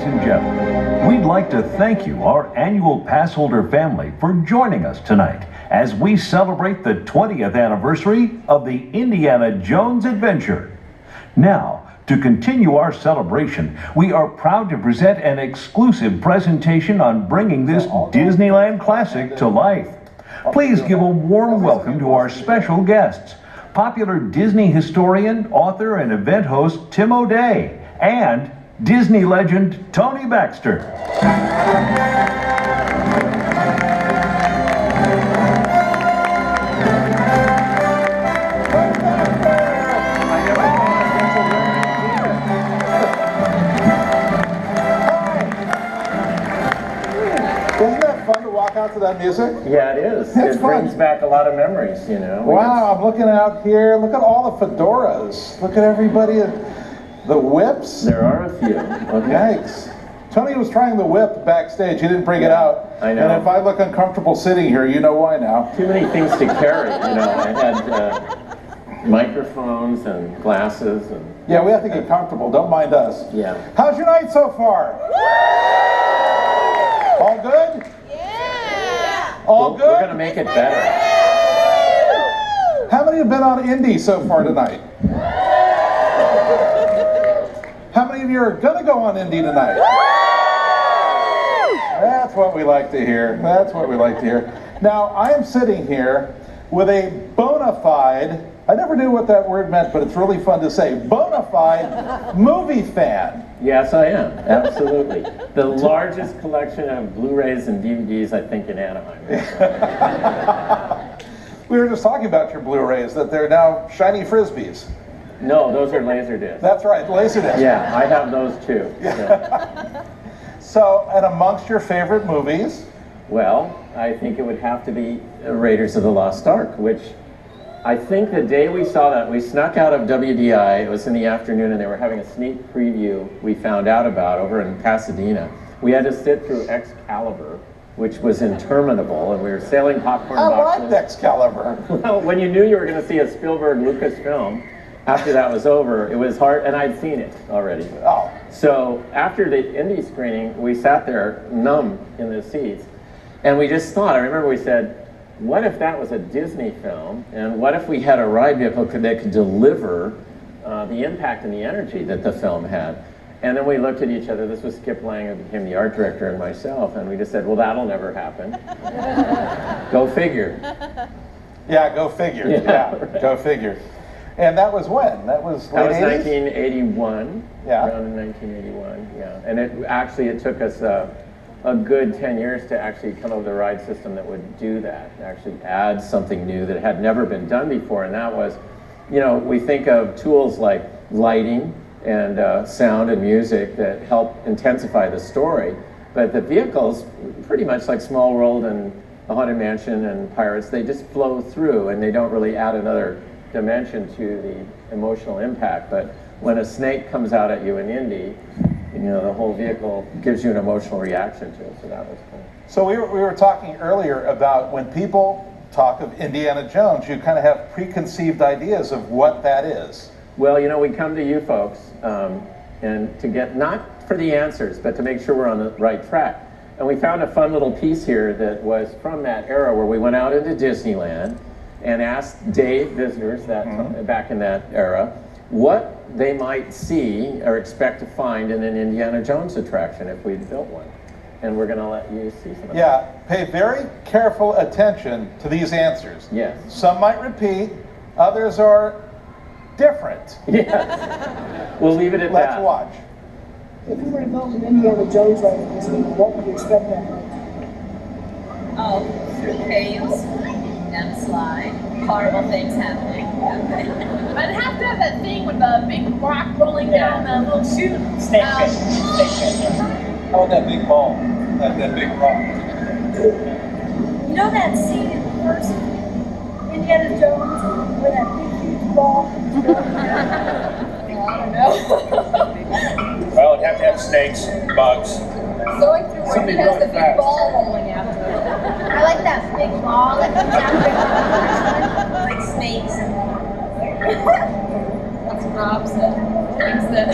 ladies and gentlemen, we'd like to thank you, our annual pass holder family, for joining us tonight as we celebrate the 20th anniversary of the Indiana Jones adventure. Now, to continue our celebration, we are proud to present an exclusive presentation on bringing this Disneyland classic to life. Please give a warm welcome to our special guests, popular Disney historian, author, and event host Tim O'Day, and Disney legend Tony Baxter. To that music? Yeah, it is. It brings back a lot of memories, you know. Wow, I'm looking out here. Look at all the fedoras. Look at everybody. The whips. There are a few. Okay. Yikes. Tony was trying the whip backstage. He didn't bring it out. I know. And if I look uncomfortable sitting here, you know why now. Too many things to carry, you know. I had microphones and glasses. Yeah, we have to get comfortable. Don't mind us. Yeah. How's your night so far? All good? All good? We're going to make it better. How many have been on Indy so far tonight? How many of you are going to go on Indy tonight? That's what we like to hear. That's what we like to hear. Now, I am sitting here with a bona fide, I never knew what that word meant, but it's really fun to say, bona fide movie fan. Yes, I am. Absolutely. The largest collection of Blu-rays and DVDs, I think, in Anaheim. We were just talking about your Blu-rays, that they're now shiny Frisbees. No, those are Laserdiscs. That's right, Laserdiscs. Yeah, I have those too. Yeah. So, and amongst your favorite movies? Well, I think it would have to be Raiders of the Lost Ark, which I think the day we saw that, we snuck out of WDI. It was in the afternoon, and they were having a sneak preview we found out about over in Pasadena. We had to sit through Excalibur, which was interminable, and we were sailing popcorn boxes. I liked Excalibur. Well, when you knew you were going to see a Spielberg-Lucas film, after that was over, it was hard, and I'd seen it already. Oh. So after the Indy screening, we sat there numb in the seats, and we just thought, I remember we said, what if that was a Disney film, and what if we had a ride vehicle that could deliver the impact and the energy that the film had? And then we looked at each other. This was Skip Lang, who became the art director, and myself, and we just said, well, that'll never happen. Go figure. Yeah, go figure. Yeah, right. Go figure. And that was when? That was late 80s? 1981. Yeah. Around in 1981, yeah. And it took us a good 10 years to actually come up with a ride system that would do that, actually add something new that had never been done before. And that was, you know, we think of tools like lighting and sound and music that help intensify the story. But the vehicles, pretty much like Small World and The Haunted Mansion and Pirates, they just flow through and they don't really add another dimension to the emotional impact. But when a snake comes out at you in Indy, you know, the whole vehicle gives you an emotional reaction to it, so that was cool. So we were talking earlier about when people talk of Indiana Jones, you kind of have preconceived ideas of what that is. Well, you know, we come to you folks and to get, not for the answers, but to make sure we're on the right track. And we found a fun little piece here that was from that era where we went out into Disneyland and asked Dave visitors that back in that era what they might see or expect to find in an Indiana Jones attraction if we'd built one. And we're going to let you see some of that. Yeah, pay very careful attention to these answers. Yes. Some might repeat, others are different. Yes. We'll leave it at that. Let's watch. If you were to build an Indiana Jones ride at Disney, what would you expect that to be? Oh, through caves and slide. Horrible things happening. But it'd have to have that thing with the big rock rolling down the little chute. Snake fish. How about that big ball? That big rock? You know that scene in the first Indiana Jones where that big huge ball? I don't know. Well, it'd have to have snakes, bugs. Going through where he has the big ball rolling after it. I like that big ball that comes out like snakes. That's Rob said. Things that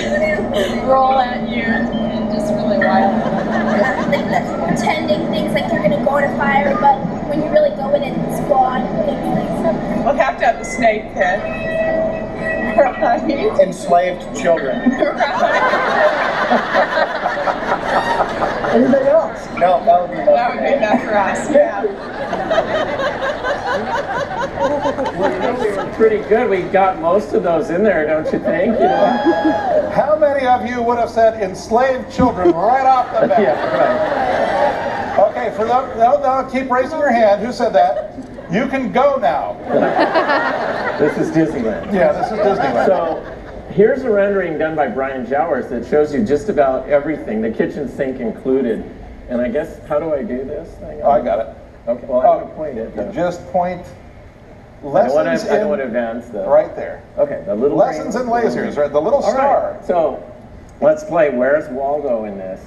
roll at you and just really bonfire, but when you really go in and spawn things like something. We'll have to have the snake pit. Right? Enslaved children. Anything else? No, that would be enough. That would be enough for us, yeah. Well, you know, we were pretty good. We got most of those in there, don't you think? You know? How many of you would have said enslaved children right off the bat? Yeah, right. Okay, for those, no, keep raising your hand. Who said that? You can go now. This is Disneyland. Yeah, this is Disneyland. So here's a rendering done by Brian Jowers that shows you just about everything, the kitchen sink included. And I guess, how do I do this thing? Oh, I got it. Okay, well, I'm going to point it. You just point I lessons don't want to advance though. right there. Okay, the little Lessons in lasers, right? The little All star. right, so let's play Where's Waldo in this.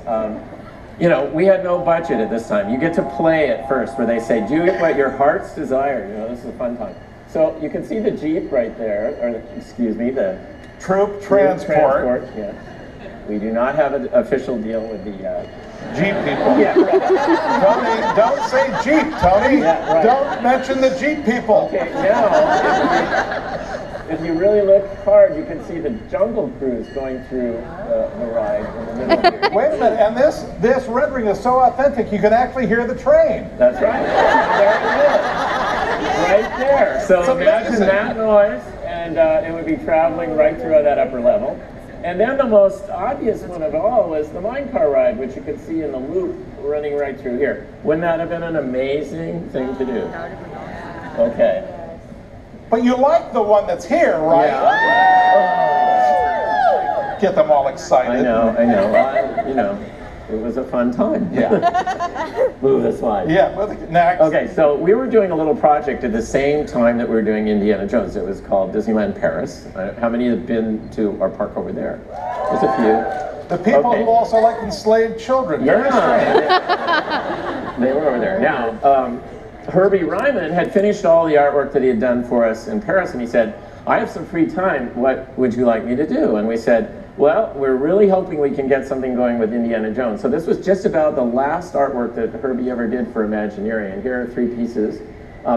You know, we had no budget at this time. You get to play at first where they say, do what your heart's desire. You know, this is a fun time. So you can see the Jeep right there, or excuse me, the Troop transport. Yeah. We do not have an official deal with the Jeep people. Yeah, right. Tony, don't say Jeep, Tony. Yeah, right. Don't mention the Jeep people. Okay, now, if you really look hard, you can see the Jungle Cruise going through the ride in the middle here. Wait a minute, and this rendering is so authentic, you can actually hear the train. That's right. There it is. Right there. So It's imagine amazing. that noise, and it would be traveling right through that upper level. And then the most obvious one of all was the mine car ride, which you could see in the loop running right through here. Wouldn't that have been an amazing thing to do? Okay. But you like the one that's here, right? Yeah. Get them all excited. I know. You know, it was a fun time. Yeah. Move the slide. Yeah, next. Okay, so we were doing a little project at the same time that we were doing Indiana Jones. It was called Disneyland Paris. How many have been to our park over there? There's a few. The people Okay. who also like enslaved children. Very strange. Yeah, they were over there. Now, Herbie Ryman had finished all the artwork that he had done for us in Paris, and he said, I have some free time. What would you like me to do? And we said, well, we're really hoping we can get something going with Indiana Jones. So this was just about the last artwork that Herbie ever did for Imagineering. And here are 3 pieces.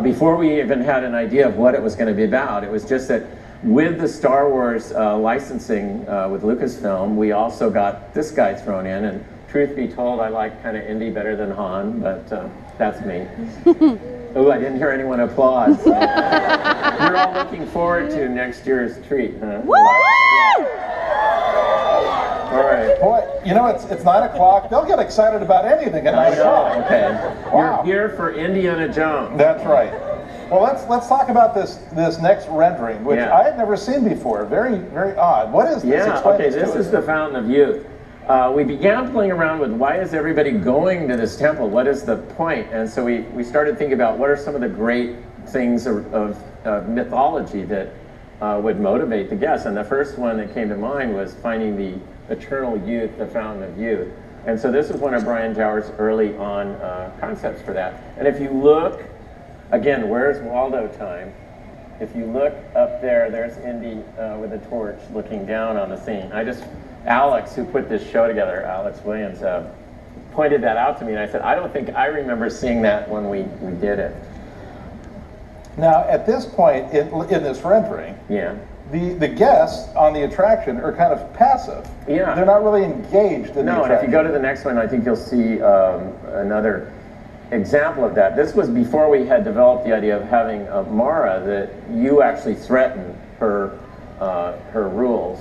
Before we even had an idea of what it was going to be about, it was just that with the Star Wars licensing with Lucasfilm, we also got this guy thrown in. And truth be told, I like kind of Indy better than Han, but that's me. Oh, I didn't hear anyone applaud. So. You're all looking forward to next year's treat, huh? Woo! All right. Boy, you know, it's 9 o'clock. They'll get excited about anything at 9 o'clock. Okay. Wow. You're here for Indiana Jones. That's right. Well, let's talk about this next rendering, which Yeah. I had never seen before. Very, very odd. What is this? Yeah, Explain okay, to this us. is the Fountain of Youth. We began playing around with why is everybody going to this temple? What is the point? And so we started thinking about what are some of the great things of mythology that would motivate the guests. And the first one that came to mind was finding the eternal youth, the Fountain of Youth. And so this is one of Brian Jowers' early on concepts for that. And if you look, again, where's Waldo time? If you look up there, there's Indy with a torch looking down on the scene. Alex, who put this show together, Alex Williams, pointed that out to me, and I said, I don't think I remember seeing that when we did it. Now, at this point in this rendering, Yeah. the guests on the attraction are kind of passive. Yeah. They're not really engaged in the No, and attraction. if you go to the next one, I think you'll see another example of that. This was before we had developed the idea of having Mara, that you actually threaten her rules.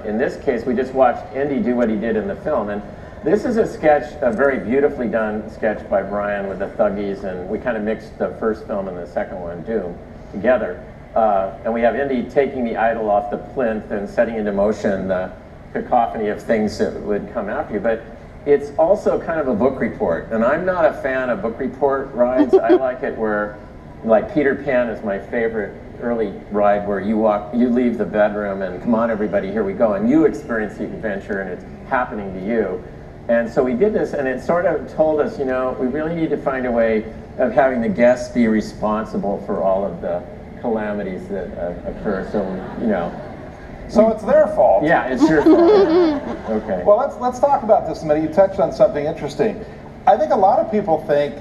In this case, we just watched Indy do what he did in the film, and this is a sketch, a very beautifully done sketch by Brian with the Thuggies, and we kind of mixed the first film and the second one, Doom, together. And we have Indy taking the idol off the plinth and setting into motion the cacophony of things that would come after you. But it's also kind of a book report, and I'm not a fan of book report rides. I like it where, like Peter Pan is my favorite early ride, where you leave the bedroom and come on everybody, here we go, and you experience the adventure and it's happening to you. And so we did this, and it sort of told us, you know, we really need to find a way of having the guests be responsible for all of the calamities that occur. So, you know. So it's their fault. Yeah, it's your fault. Okay. Well, let's talk about this a minute. You touched on something interesting. I think a lot of people think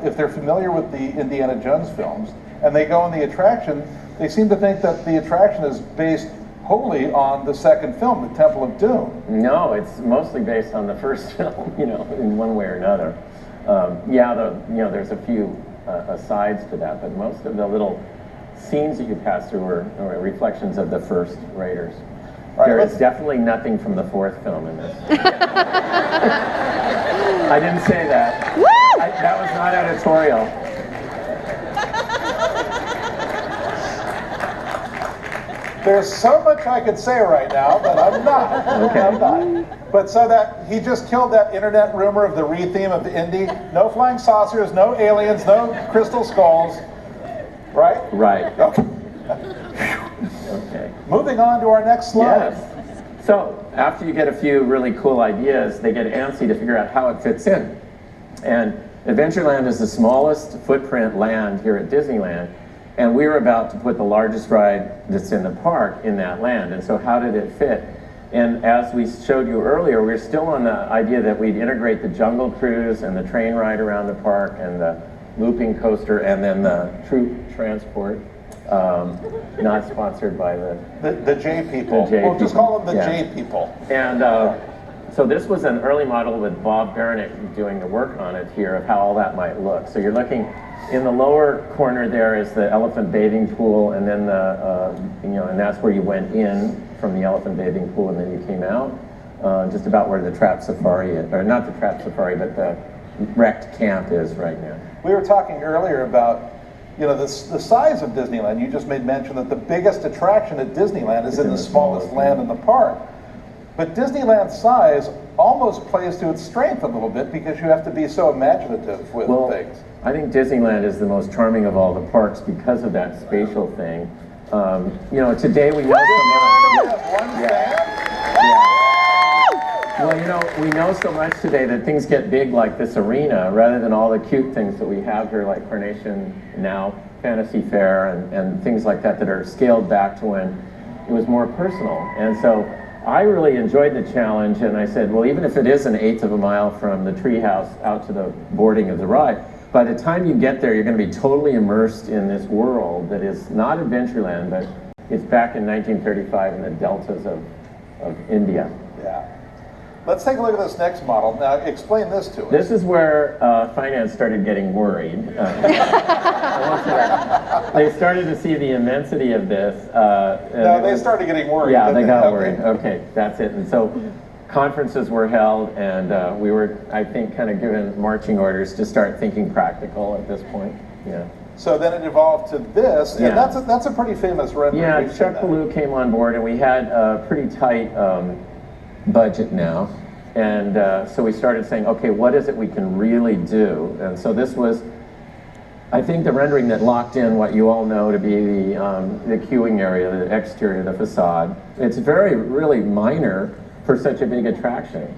if they're familiar with the Indiana Jones films, and they go on the attraction, they seem to think that the attraction is based wholly on the second film, The Temple of Doom. No, it's mostly based on the first film, in one way or another. There's a few asides to that, but most of the little scenes that you pass through are reflections of the first Raiders. Right, there is definitely nothing from the fourth film in this. I didn't say that. That was not editorial. There's so much I could say right now, but I'm not. Okay. I'm not. But so that he just killed that internet rumor of the re-theme of the Indy. No flying saucers, no aliens, no crystal skulls. Right? Right. Okay. Okay. Moving on to our next slide. Yes. So after you get a few really cool ideas, they get antsy to figure out how it fits in. And Adventureland is the smallest footprint land here at Disneyland. And we were about to put the largest ride that's in the park in that land. And so how did it fit? And as we showed you earlier, we're still on the idea that we'd integrate the Jungle Cruise and the train ride around the park and the looping coaster and then the troop transport. Not sponsored by the J people. We'll just call them the J people. And so this was an early model with Bob Baronick doing the work on it here of how all that might look. So you're looking in the lower corner there is the elephant bathing pool, and then and that's where you went in from the elephant bathing pool, and then you came out, just about where the Trap Safari is, or not the Trap Safari, but the wrecked camp is right now. We were talking earlier about the size of Disneyland. You just made mention that the biggest attraction at Disneyland is in the smallest land in the park. But Disneyland's size almost plays to its strength a little bit because you have to be so imaginative with things. I think Disneyland is the most charming of all the parks because of that spatial thing. Today we know so much. We know so much today that things get big like this arena rather than all the cute things that we have here like Carnation Now, Fantasy Fair, and things like that are scaled back to when it was more personal. And so I really enjoyed the challenge, and I said, well, even if it is an eighth of a mile from the treehouse out to the boarding of the ride, by the time you get there, you're going to be totally immersed in this world that is not Adventureland, but it's back in 1935 in the deltas of India. Yeah. Let's take a look at this next model. Now, explain this to us. This is where finance started getting worried. They started to see the immensity of this. They started getting worried. Yeah, they got worried. Okay, that's it. And so conferences were held, and we were, I think, kind of given marching orders to start thinking practical at this point. Yeah. So then it evolved to this, and that's a pretty famous rendering. Yeah, Chuck Ballou came on board, and we had a pretty tight budget now. And so we started saying, okay, what is it we can really do? And so this was, I think, the rendering that locked in what you all know to be the queuing area, the exterior, the facade. It's really minor for such a big attraction,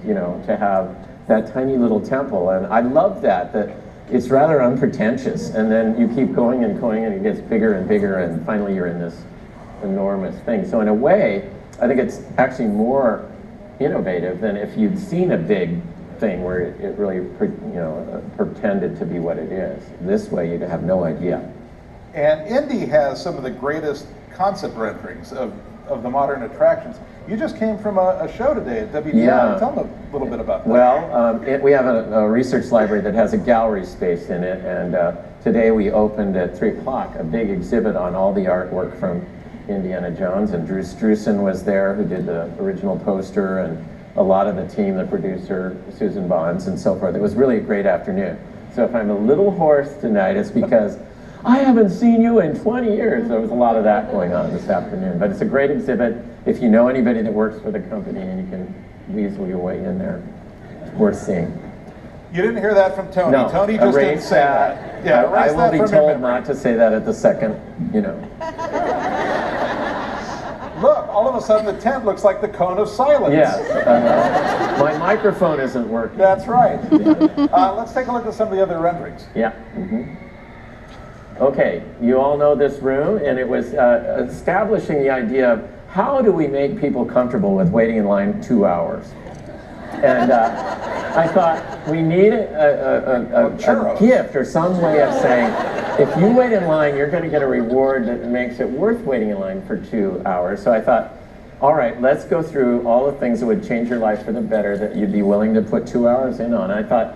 to have that tiny little temple. And I love that it's rather unpretentious. And then you keep going and going, and it gets bigger and bigger, and finally you're in this enormous thing. So in a way, I think it's actually more innovative than if you'd seen a big thing where it really pretended to be what it is. This way you'd have no idea. And Indy has some of the greatest concept renderings of the modern attractions. You just came from a show today at WDI. Yeah. Tell them a little bit about that. Well, we have a research library that has a gallery space in it, and today we opened at 3 o'clock a big exhibit on all the artwork from Indiana Jones, and Drew Struzan was there, who did the original poster, and a lot of the team, the producer, Susan Bonds, and so forth. It was really a great afternoon. So if I'm a little hoarse tonight, it's because I haven't seen you in 20 years. There was a lot of that going on this afternoon. But it's a great exhibit. If you know anybody that works for the company and you can weasel your way in there, it's worth seeing. You didn't hear that from Tony. No, Tony just didn't say that. Yeah, I will be told not to say that at the second, Look, all of a sudden the tent looks like the cone of silence. Yes. My microphone isn't working. That's right. Let's take a look at some of the other renderings. Yeah. Mm-hmm. Okay, you all know this room, and it was establishing the idea of how do we make people comfortable with waiting in line 2 hours? And I thought we need a gift or some way of saying, if you wait in line, you're going to get a reward that makes it worth waiting in line for 2 hours. So I thought, all right, let's go through all the things that would change your life for the better that you'd be willing to put 2 hours in on. I thought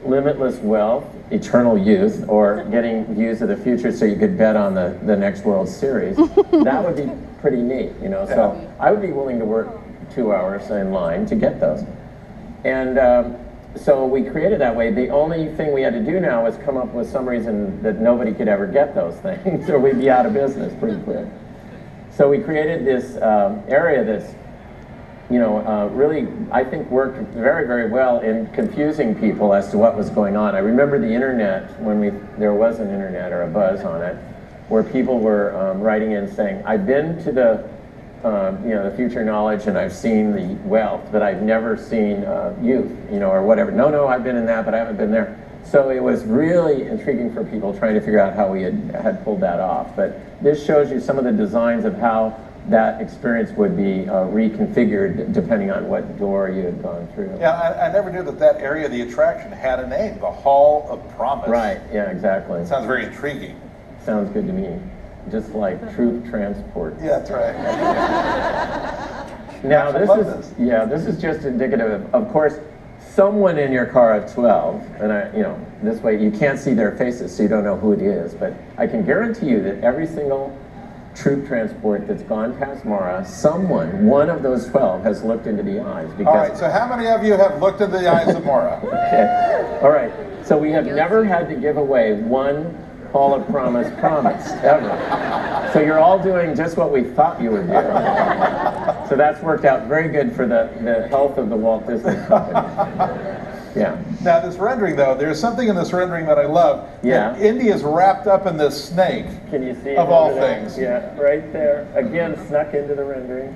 limitless wealth, eternal youth, or getting views of the future so you could bet on the next World Series. That would be pretty neat, you know. So I would be willing to work 2 hours in line to get those. And so we created that way. The only thing we had to do now was come up with some reason that nobody could ever get those things, or we'd be out of business pretty quick. So we created this area that's, you know, really, I think, worked very, very well in confusing people as to what was going on. I remember the internet, when there was an internet or a buzz on it, where people were writing in saying, I've been to the, you know, the future knowledge and I've seen the wealth, but I've never seen youth, you know, or whatever. No, I've been in that, but I haven't been there. So it was really intriguing for people trying to figure out how we had pulled that off. But this shows you some of the designs of how that experience would be reconfigured depending on what door you had gone through. Yeah, I never knew that area of the attraction had a name, the Hall of Promise. Right, yeah, exactly. It sounds very intriguing. Sounds good to me. Just like troop transport. Yeah, that's right. Now this is just indicative of course, someone in your car of 12, and you know, this way you can't see their faces so you don't know who it is, but I can guarantee you that every single troop transport that's gone past Mara, one of those 12 has looked into the eyes. Because, all right, so how many of you have looked into the eyes of Mara? Okay, all right. So we have never had to give away one Hall of Promise ever. So you're all doing just what we thought you would do. So that's worked out very good for the health of the Walt Disney Company. Yeah. Now this rendering though, there's something in this rendering that I love. Yeah. Indy's wrapped up in this snake. Can you see it of all there? things? Yeah, right there. Again, snuck into the rendering.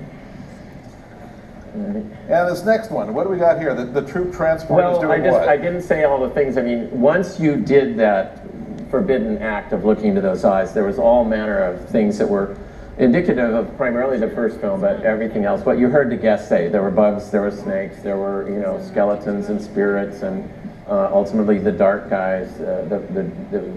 And this next one, what do we got here? The troop transport is doing what? I didn't say all the things. I mean, once you did that forbidden act of looking into those eyes, there was all manner of things that were indicative of primarily the first film, but everything else. What you heard the guests say, there were bugs, there were snakes, there were, you know, skeletons and spirits, and ultimately the dark guys, the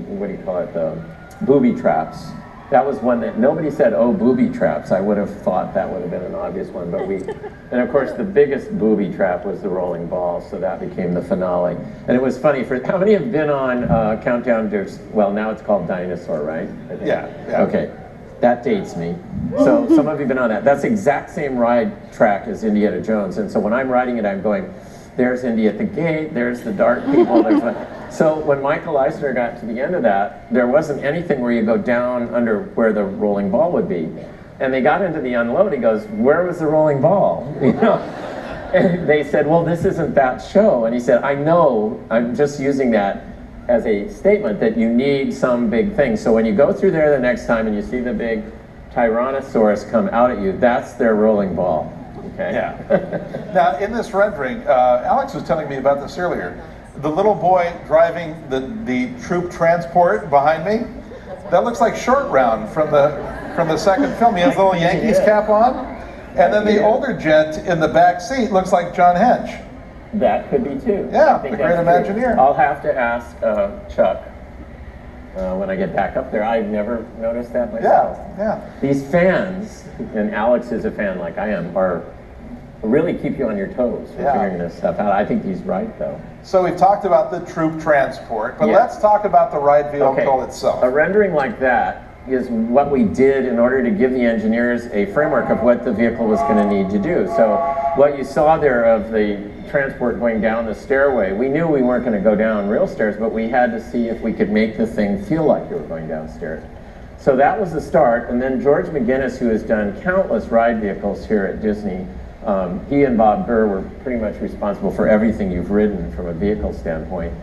what do you call it, the booby traps. That was one that nobody said, oh, booby traps. I would have thought that would have been an obvious one, but and of course the biggest booby trap was the rolling ball, so that became the finale. And it was funny, how many have been on Countdown to, well, now it's called Dinosaur, right? I think. Yeah. Okay, that dates me. So some of you have been on that. That's the exact same ride track as Indiana Jones, and so when I'm riding it, I'm going, there's Indy at the gate, there's the dark people, So when Michael Eisner got to the end of that, there wasn't anything where you go down under where the rolling ball would be. And they got into the unload, he goes, where was the rolling ball? You know? And they said, well, this isn't that show. And he said, I know, I'm just using that as a statement that you need some big thing. So when you go through there the next time and you see the big Tyrannosaurus come out at you, that's their rolling ball. Okay. Yeah. Now, in this rendering, Alex was telling me about this earlier. The little boy driving the troop transport behind me, that looks like Short Round from the second film. He has a little Yankees cap on, and then the older gent in the back seat looks like John Hench. That could be too. Yeah, the great Imagineer. I'll have to ask Chuck when I get back up there. I've never noticed that myself. Yeah. These fans, and Alex is a fan like I am, are really keep you on your toes for figuring this stuff out. I think he's right, though. So we've talked about the troop transport, but let's talk about the ride vehicle itself. A rendering like that is what we did in order to give the engineers a framework of what the vehicle was going to need to do. So what you saw there of the transport going down the stairway, we knew we weren't going to go down real stairs, but we had to see if we could make the thing feel like you were going downstairs. So that was the start, and then George Mcginnis, who has done countless ride vehicles here at Disney, he and Bob Gurr were pretty much responsible for everything you've ridden from a vehicle standpoint.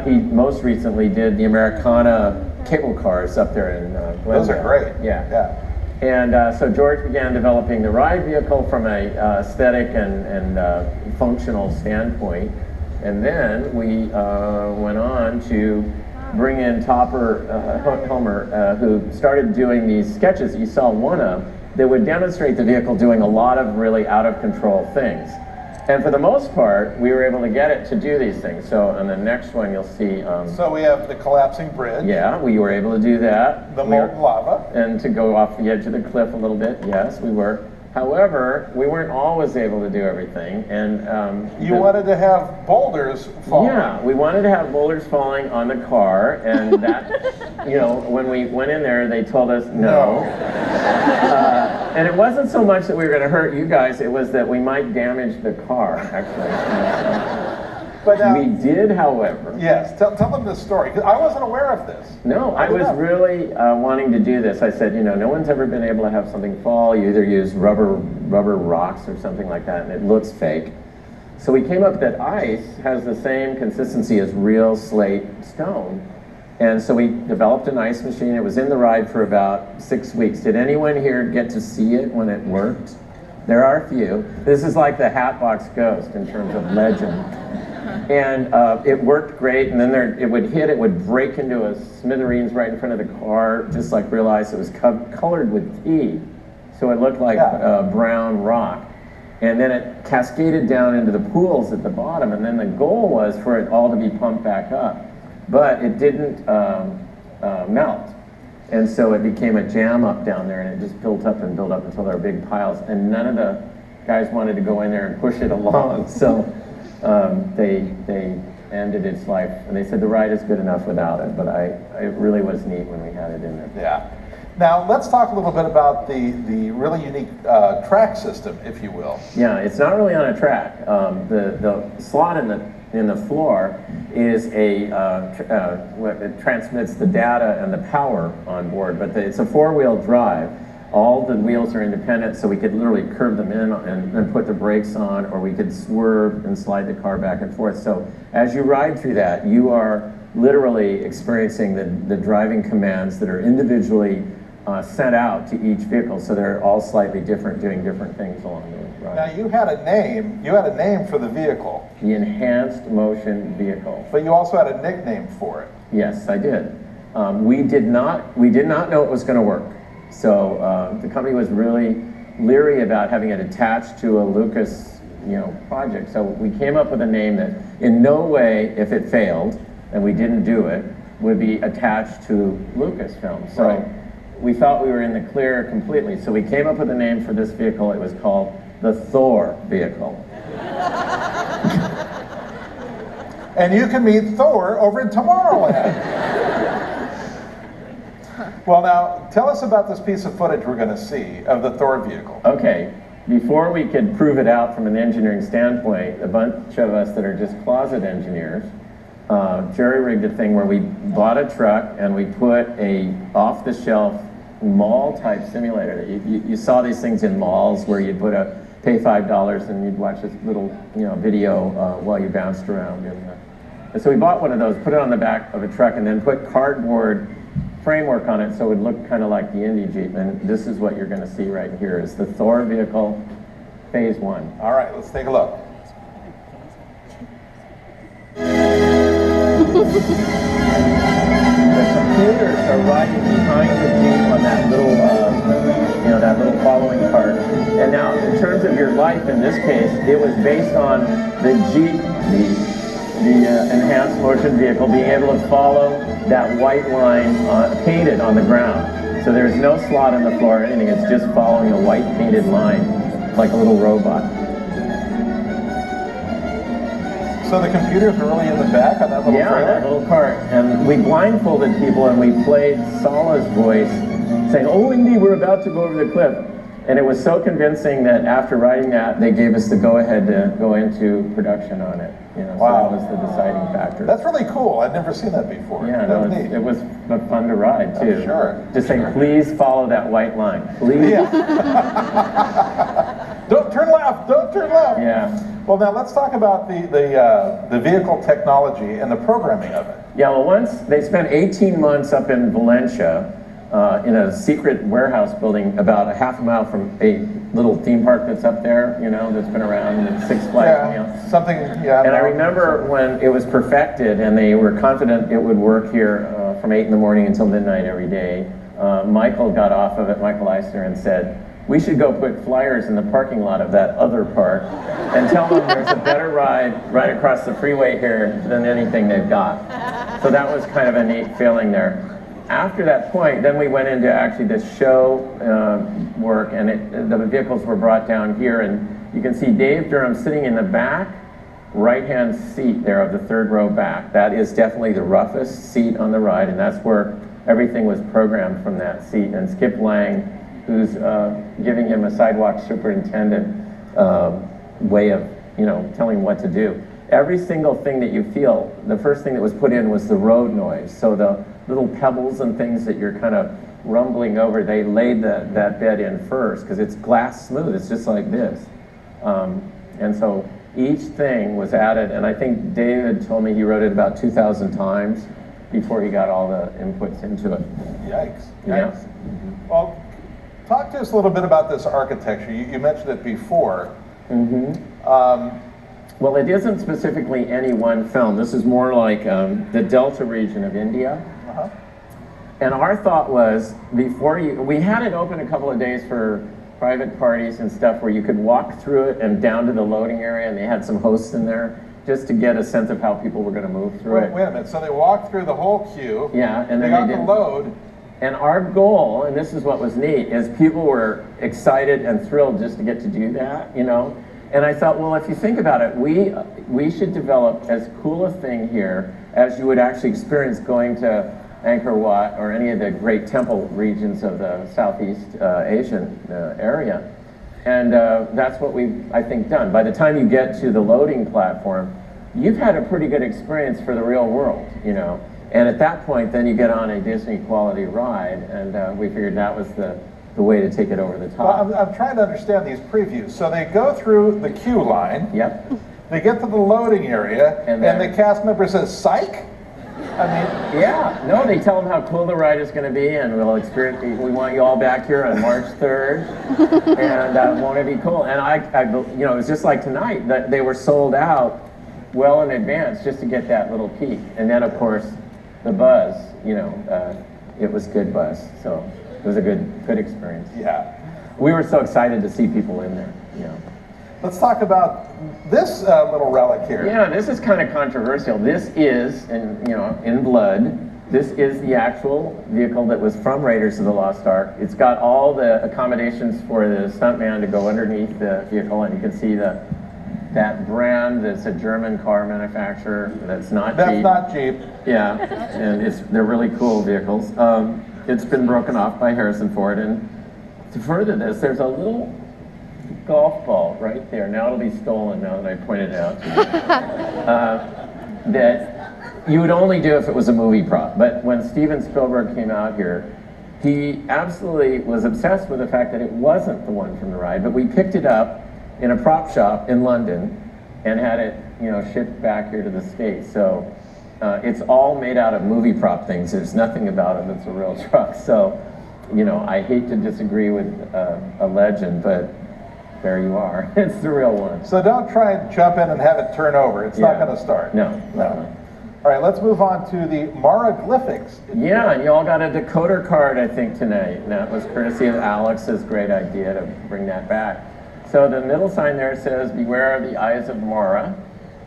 He most recently did the Americana cable cars up there in Glendale. Those are great. Yeah. And so George began developing the ride vehicle from a aesthetic and functional standpoint. And then we went on to bring in Topper Helmer, who started doing these sketches that you saw one of, that would demonstrate the vehicle doing a lot of really out-of-control things. And for the most part, we were able to get it to do these things. So on the next one, you'll see. So we have the collapsing bridge. Yeah, we were able to do that. The molten lava. And to go off the edge of the cliff a little bit. Yes, we were. However, we weren't always able to do everything. And you wanted to have boulders falling. Yeah, we wanted to have boulders falling on the car, and that, you know, when we went in there, they told us no. And it wasn't so much that we were going to hurt you guys; it was that we might damage the car, actually. But now, we did, however. Yes, tell them this story, because I wasn't aware of this. No, I was really wanting to do this. I said, you know, no one's ever been able to have something fall. You either use rubber rocks or something like that, and it looks fake. So we came up that ice has the same consistency as real slate stone. And so we developed an ice machine. It was in the ride for about 6 weeks. Did anyone here get to see it when it worked? There are a few. This is like the Hatbox Ghost in terms of legend. And it worked great, and then it would break into a smithereens right in front of the car, just like real ice. It was colored with tea, so it looked like brown rock. And then it cascaded down into the pools at the bottom, and then the goal was for it all to be pumped back up. But it didn't melt. And so it became a jam up down there, and it just built up and built up until there were big piles. And none of the guys wanted to go in there and push it along, so they ended its life. And they said the ride is good enough without it, but it really was neat when we had it in there. Yeah. Now, let's talk a little bit about the really unique track system, if you will. Yeah, it's not really on a track. The slot in the floor is it transmits the data and the power on board, but it's a four-wheel drive. All the wheels are independent, so we could literally curve them in and put the brakes on, or we could swerve and slide the car back and forth. So as you ride through that, you are literally experiencing the driving commands that are individually sent out to each vehicle, so they're all slightly different, doing different things along the ride. Now you had a name for the vehicle. The Enhanced Motion Vehicle. But you also had a nickname for it. Yes, I did. We did not know it was going to work. So the company was really leery about having it attached to a Lucas, project. So we came up with a name that in no way, if it failed, and we didn't do it, would be attached to Lucasfilm. So right. We thought we were in the clear completely. So we came up with a name for this vehicle. It was called the Thor Vehicle. And you can meet Thor over in Tomorrowland. Well, now, tell us about this piece of footage we're going to see of the Thor vehicle. Okay. Before we could prove it out from an engineering standpoint, a bunch of us that are just closet engineers jerry-rigged a thing where we bought a truck and we put a off-the-shelf mall-type simulator. You saw these things in malls where you'd pay $5 and you'd watch this little video while you bounced around. And so we bought one of those, put it on the back of a truck, and then put cardboard framework on it so it would look kind of like the Indy Jeep. And this is what you're going to see right here is the Thor vehicle, phase 1. All right, let's take a look. The computers are riding behind the Jeep on that little, that little following cart. And now, in terms of your life, in this case, it was based on the Jeep, the enhanced motion vehicle, being able to follow that white line painted on the ground. So there's no slot in the floor or anything. It's just following a white painted line, like a little robot. So the computers are really in the back on that little trailer? Yeah, that little cart. And we blindfolded people and we played Sala's voice saying, "Oh, Indy, we're about to go over the cliff." And it was so convincing that after writing that, they gave us the go-ahead to go into production on it. Wow. So that was the deciding factor. That's really cool. I'd never seen that before. Yeah, that was neat. it was fun to ride, too. Sure. Just saying, please follow that white line. Please. Yeah. Don't turn left. Don't turn left. Yeah. Well, now let's talk about the vehicle technology and the programming of it. Yeah, well, once they spent 18 months up in Valencia in a secret warehouse building about a half a mile from a little theme park that's up there, that's been around, and Six Flags. Yeah, something, yeah. And I remember when it was perfected and they were confident it would work here from 8 in the morning until midnight every day, Michael got off of it, Michael Eisner, and said, we should go put flyers in the parking lot of that other park and tell them there's a better ride right across the freeway here than anything they've got. So that was kind of a neat feeling there. After that point, then we went into actually the show work, and the vehicles were brought down here, and you can see Dave Durham sitting in the back, right-hand seat there of the third row back. That is definitely the roughest seat on the ride, and that's where everything was programmed from that seat. And Skip Lang, who's giving him a sidewalk superintendent way of, telling him what to do. Every single thing that you feel, the first thing that was put in was the road noise. So the little pebbles and things that you're kind of rumbling over, they laid that bed in first because it's glass smooth. It's just like this. And so each thing was added, and I think David told me he wrote it about 2,000 times before he got all the inputs into it. Yikes. Yeah. Mm-hmm. Well, talk to us a little bit about this architecture. You mentioned it before. Mm-hmm. Well, it isn't specifically any one film. This is more like the Delta region of India. Uh-huh. And our thought was, we had it open a couple of days for private parties and stuff where you could walk through it and down to the loading area, and they had some hosts in there just to get a sense of how people were going to move through it. Wait a minute. So they walked through the whole queue. Yeah, and then they got the load. And our goal, and this is what was neat, is people were excited and thrilled just to get to do that, And I thought, well, if you think about it, we should develop as cool a thing here as you would actually experience going to Angkor Wat or any of the great temple regions of the Southeast Asian area. And that's what we've, I think, done. By the time you get to the loading platform, you've had a pretty good experience for the real world, And at that point, then you get on a Disney quality ride, and we figured that was the way to take it over the top. Well, I'm trying to understand these previews. So they go through the queue line. Yep. They get to the loading area, and the cast member says, "Psych." Yeah, no, they tell them how cool the ride is going to be, and we want you all back here on March 3rd, and won't it be cool? And it was just like tonight, that they were sold out well in advance just to get that little peek. And then, of course, the buzz, it was good buzz, so it was a good experience. Yeah. We were so excited to see people in there, Let's talk about this little relic here. Yeah, this is kind of controversial. This is, in blood, this is the actual vehicle that was from Raiders of the Lost Ark. It's got all the accommodations for the stuntman to go underneath the vehicle, and you can see that brand that's a German car manufacturer that's not Jeep. That's not Jeep. Yeah, and they're really cool vehicles. It's been broken off by Harrison Ford, and to further this, there's a little golf ball right there. Now it'll be stolen now that I pointed it out to you. That you would only do if it was a movie prop. But when Steven Spielberg came out here, he absolutely was obsessed with the fact that it wasn't the one from the ride, but we picked it up in a prop shop in London and had it, shipped back here to the States. So it's all made out of movie prop things. There's nothing about it that's a real truck. So, I hate to disagree with a legend, but there you are. It's the real one. So don't try and jump in and have it turn over. It's not going to start. No. All right, let's move on to the Maraglyphics. Yeah, and you all got a decoder card, I think, tonight. And that was courtesy of Alex's great idea to bring that back. So the middle sign there says, "Beware of the eyes of Mara."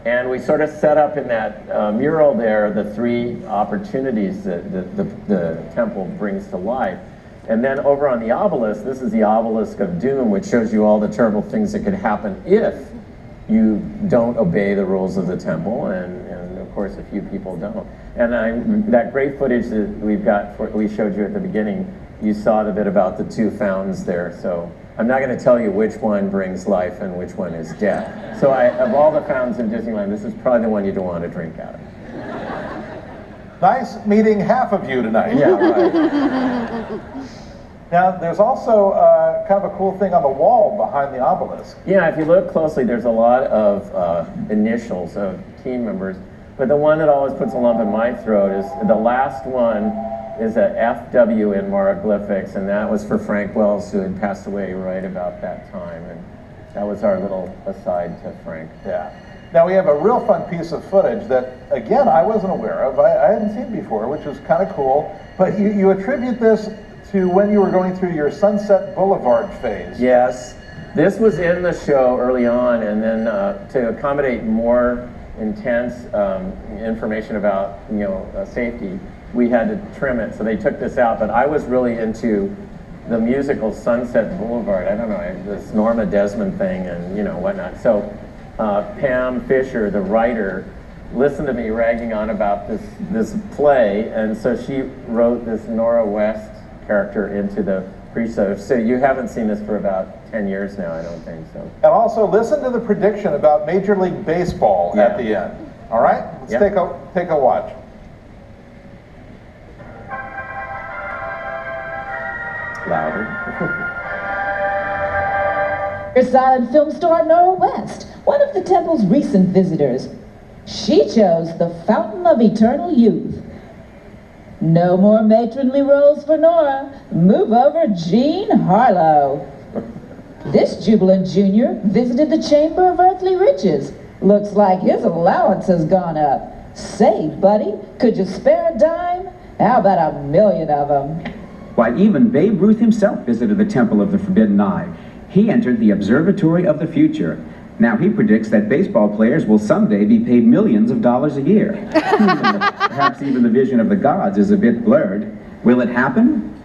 And we sort of set up in that mural there the three opportunities that the temple brings to life. And then over on the obelisk, this is the obelisk of doom, which shows you all the terrible things that could happen if you don't obey the rules of the temple, and of course a few people don't. And that great footage that we showed you at the beginning, you saw the bit about the two fountains there. So I'm not going to tell you which one brings life and which one is death. So of all the fountains in Disneyland, this is probably the one you don't want to drink out of. Nice meeting half of you tonight. Yeah, right. Now, there's also kind of a cool thing on the wall behind the obelisk. Yeah, if you look closely, there's a lot of initials of team members. But the one that always puts a lump in my throat is the last one is a FW in Maraglyphics, and that was for Frank Wells, who had passed away right about that time. And that was our little aside to Frank. Yeah. Now we have a real fun piece of footage that, again, I wasn't aware of. I hadn't seen before, which is kind of cool. But you attribute this to when you were going through your Sunset Boulevard phase. Yes, this was in the show early on, and then to accommodate more intense information about safety, we had to trim it. So they took this out. But I was really into the musical Sunset Boulevard. I don't know, this Norma Desmond thing and whatnot. So Pam Fisher, the writer, listened to me ragging on about this play, and so she wrote this Nora West character into the pre-show. So you haven't seen this for about 10 years now, I don't think so. And also listen to the prediction about Major League Baseball at the end. All right? Let's take a watch. Louder. Silent film star Nora West, one of the temple's recent visitors. She chose the Fountain of Eternal Youth. No more matronly roles for Nora. Move over Jean Harlow. This jubilant junior visited the Chamber of Earthly Riches. Looks like his allowance has gone up. Say, buddy, could you spare a dime? How about 1 million of them? Why, even Babe Ruth himself visited the Temple of the Forbidden Eye. He entered the Observatory of the Future. Now he predicts that baseball players will someday be paid millions of dollars a year. Perhaps even the vision of the gods is a bit blurred. Will it happen?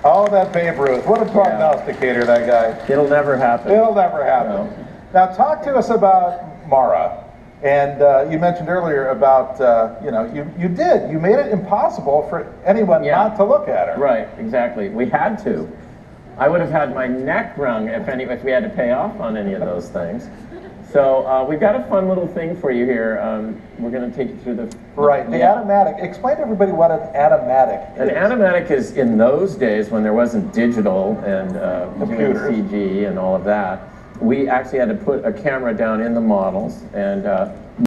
Oh, that Babe Ruth. What a prognosticator, that guy. It'll never happen. It'll never happen. No. Now, talk to us about Mara. And you mentioned earlier about, you made it impossible for anyone not to look at her. Right, exactly. We had to. I would have had my neck wrung if we had to pay off on any of those things. So we've got a fun little thing for you here. We're going to take you through the animatic. Explain to everybody what an animatic is. An animatic is, in those days when there wasn't digital and CG and all of that, we actually had to put a camera down in the models and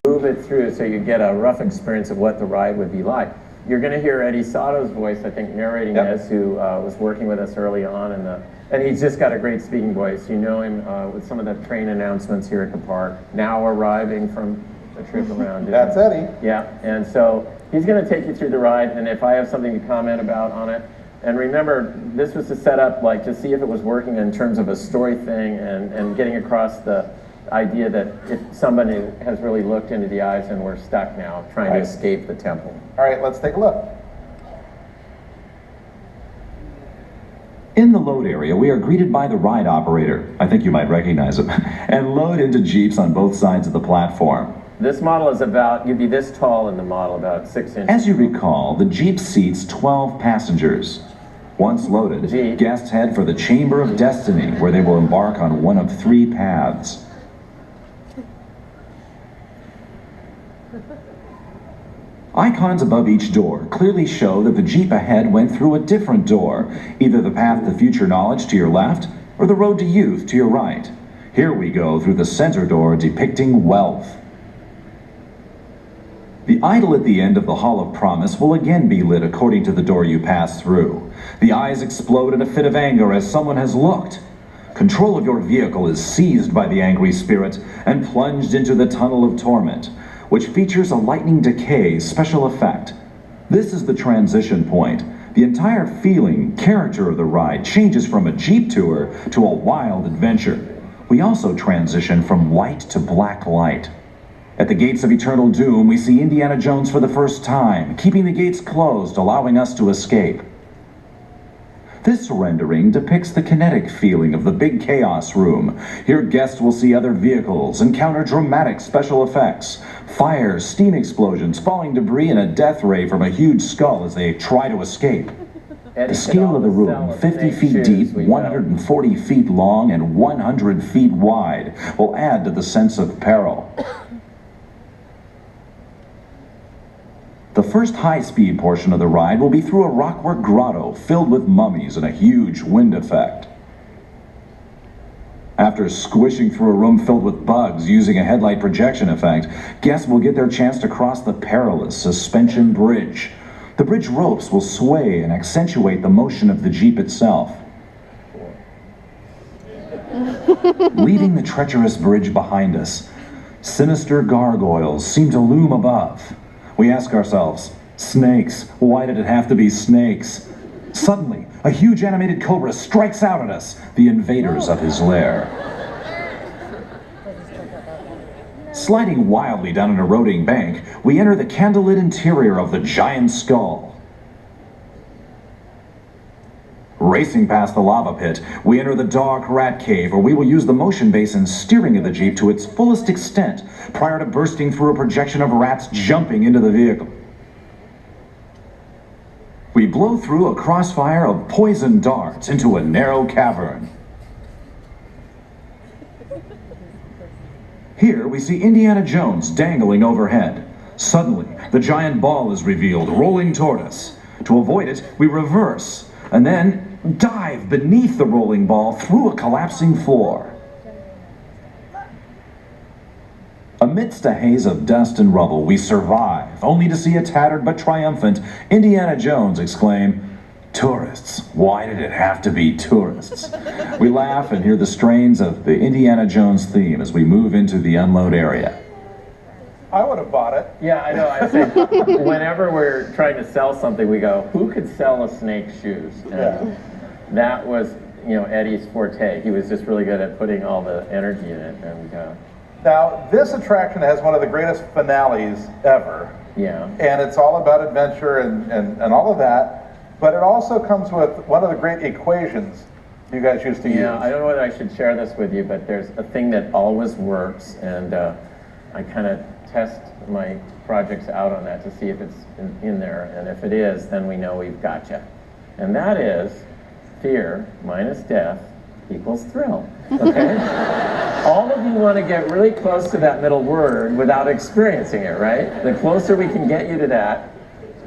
move it through so you get a rough experience of what the ride would be like. You're going to hear Eddie Sato's voice, I think, narrating this, who was working with us early on, and he's just got a great speaking voice. You know him with some of the train announcements here at the park. Now arriving from a trip around. That's Eddie. Yeah, and so he's going to take you through the ride, and if I have something to comment about on it. And remember, this was to set up, to see if it was working in terms of a story thing and getting across the idea that if somebody has really looked into the eyes and we're stuck now trying to escape the temple. All right, let's take a look. In the load area, we are greeted by the ride operator. I think you might recognize him. And load into Jeeps on both sides of the platform. This model is you'd be this tall in the model, about 6 inches. As you recall, the Jeep seats 12 passengers. Once loaded, guests head for the Chamber of Destiny, where they will embark on one of 3 paths. Icons above each door clearly show that the Jeep ahead went through a different door, either the path to future knowledge to your left, or the road to youth to your right. Here we go through the center door depicting wealth. The idol at the end of the Hall of Promise will again be lit according to the door you pass through. The eyes explode in a fit of anger as someone has looked. Control of your vehicle is seized by the angry spirit and plunged into the Tunnel of Torment, which features a lightning decay special effect. This is the transition point. The entire feeling, character of the ride changes from a Jeep tour to a wild adventure. We also transition from white to black light. At the gates of eternal doom, we see Indiana Jones for the first time, keeping the gates closed, allowing us to escape. This rendering depicts the kinetic feeling of the big chaos room. Here guests will see other vehicles, encounter dramatic special effects, fire, steam explosions, falling debris, and a death ray from a huge skull as they try to escape. The scale of the room, 50 feet deep, 140 feet long, and 100 feet wide, will add to the sense of peril. The first high-speed portion of the ride will be through a rockwork grotto filled with mummies and a huge wind effect. After squishing through a room filled with bugs using a headlight projection effect, guests will get their chance to cross the perilous suspension bridge. The bridge ropes will sway and accentuate the motion of the Jeep itself. Leaving the treacherous bridge behind us, Sinister gargoyles seem to loom above. We ask ourselves, snakes, why did it have to be snakes? Suddenly, a huge animated cobra strikes out at us, the invaders of his lair. Sliding wildly down an eroding bank, we enter the candlelit interior of the giant skull. Racing past the lava pit, we enter the dark rat cave, where we will use the motion base and steering of the Jeep to its fullest extent, prior to bursting through a projection of rats jumping into the vehicle. We blow through a crossfire of poison darts into a narrow cavern. Here we see Indiana Jones dangling overhead. Suddenly, the giant ball is revealed, rolling toward us. To avoid it, we reverse, and then dive beneath the rolling ball through a collapsing floor. Amidst a haze of dust and rubble, we survive, only to see a tattered but triumphant Indiana Jones exclaim, "Tourists, why did it have to be tourists?" We laugh and hear the strains of the Indiana Jones theme as we move into the unload area. I would have bought it. Yeah, I know. I say, whenever we're trying to sell something, we go, who could sell a snake shoes? And that was, Eddie's forte. He was just really good at putting all the energy in it. And now, this attraction has one of the greatest finales ever. yeah, And it's all about adventure and all of that. But it also comes with one of the great equations you guys used to use. I don't know whether I should share this with you, but there's a thing that always works, and I kind of test my projects out on that to see if it's in there, and if it is, then we know we've got you. And that is fear minus death equals thrill. Okay? All of you want to get really close to that middle word without experiencing it, right? The closer we can get you to that,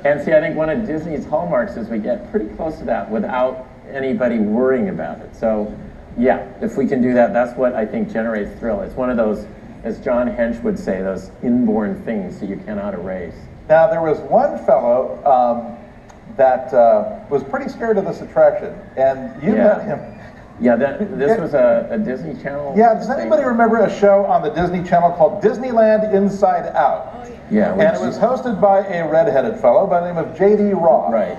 and see, I think one of Disney's hallmarks is we get pretty close to that without anybody worrying about it. So, yeah, if we can do that, that's what I think generates thrill. It's one of those, as John Hench would say, those inborn things that you cannot erase. Now, there was one fellow that was pretty scared of this attraction, and you met him. Yeah, this was a Disney Channel. Yeah, does anybody remember a show on the Disney Channel called Disneyland Inside Out? Yeah. And it was hosted by a redheaded fellow by the name of J.D. Roth. Right.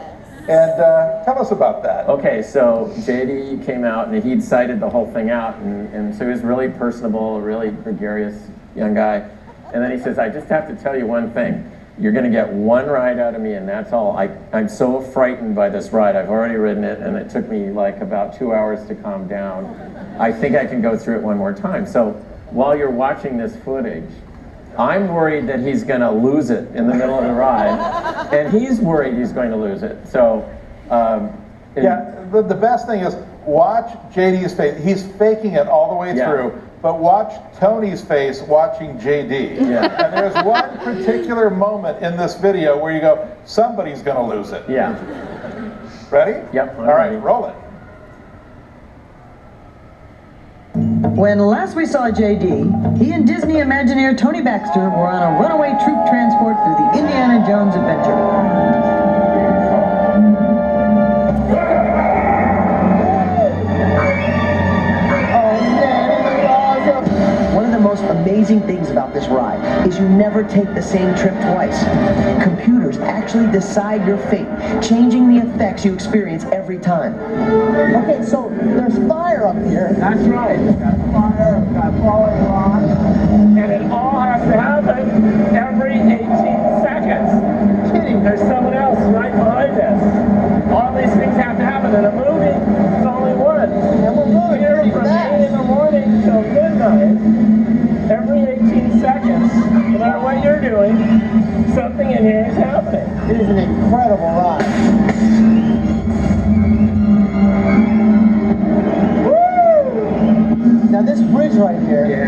And tell us about that. Okay, so JD came out and he'd cited the whole thing out, and so he was really personable, a really gregarious young guy. And then he says, I just have to tell you one thing. You're going to get one ride out of me, and that's all. I'm so frightened by this ride. I've already ridden it, and it took me like about 2 hours to calm down. I think I can go through it one more time. So while you're watching this footage, I'm worried that he's going to lose it in the middle of the ride, and he's worried he's going to lose it. So, the best thing is watch JD's face. He's faking it all the way through, but watch Tony's face watching JD. Yeah. And there's one particular moment in this video where you go, somebody's going to lose it. Yeah. Ready? Yep. All right, roll it. When last we saw JD, he and Disney Imagineer Tony Baxter were on a runaway troop transport through the Indiana Jones adventure. One of the most amazing things about this ride is you never take the same trip twice. Computers actually decide your fate, changing the effects you experience every time. Okay, so there's fire up here. That's right. We've got fire, we've got falling rock, and it all has to happen every 18 seconds. You're kidding. There's someone else right behind us. All these things have to happen in a movie. It's only one. And we're moving Here pretty from fast. 8 in the morning till midnight, every 18 seconds, no matter what you're doing, something in here is happening. It is an incredible ride. Now this bridge right here,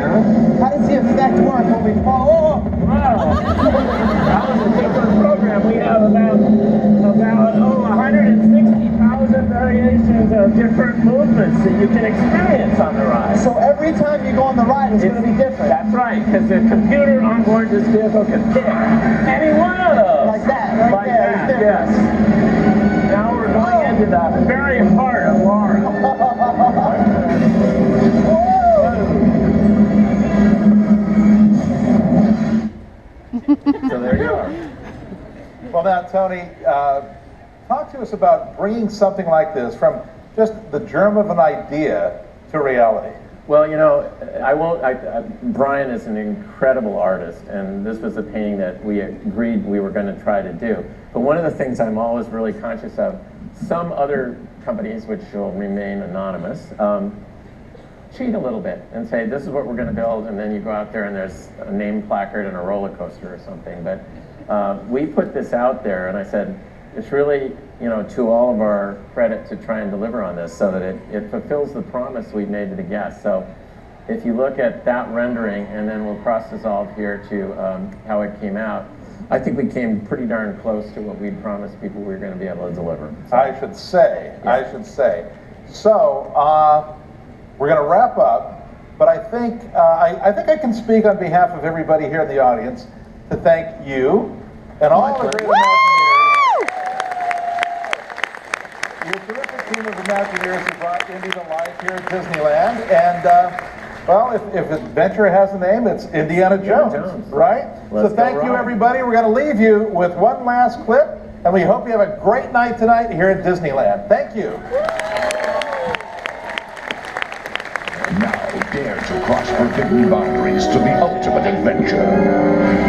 how does the effect work when we fall? Oh! Wow. That was a different program. We have about 160,000 variations of different movements that you can experience on the ride. So every time you go on the ride, it's going to be different. That's right, because the computer on board this vehicle can pick any one of those. Like that, right like there. That, It's yes. Now we're going into the very heart of Laura. Tony, talk to us about bringing something like this from just the germ of an idea to reality. Well, you know, Brian is an incredible artist, and this was a painting that we agreed we were going to try to do. But one of the things I'm always really conscious of, some other companies, which will remain anonymous, cheat a little bit and say, this is what we're going to build, and then you go out there and there's a name placard and a roller coaster or something. But we put this out there, and I said, it's really, you know, to all of our credit to try and deliver on this so that it fulfills the promise we've made to the guests. So if you look at that rendering, and then we'll cross-dissolve here to how it came out, I think we came pretty darn close to what we'd promised people we were going to be able to deliver. So, I should say. So, we're going to wrap up, but I think I can speak on behalf of everybody here in the audience to thank you and all the great Imagineers. Your terrific team of Imagineers who brought Indy to life here at Disneyland. And, well, if adventure has a name, it's Indiana Jones, right? So thank you, everybody. We're going to leave you with one last clip, and we hope you have a great night tonight here at Disneyland. Thank you. Now dare to cross forbidden boundaries to the ultimate adventure.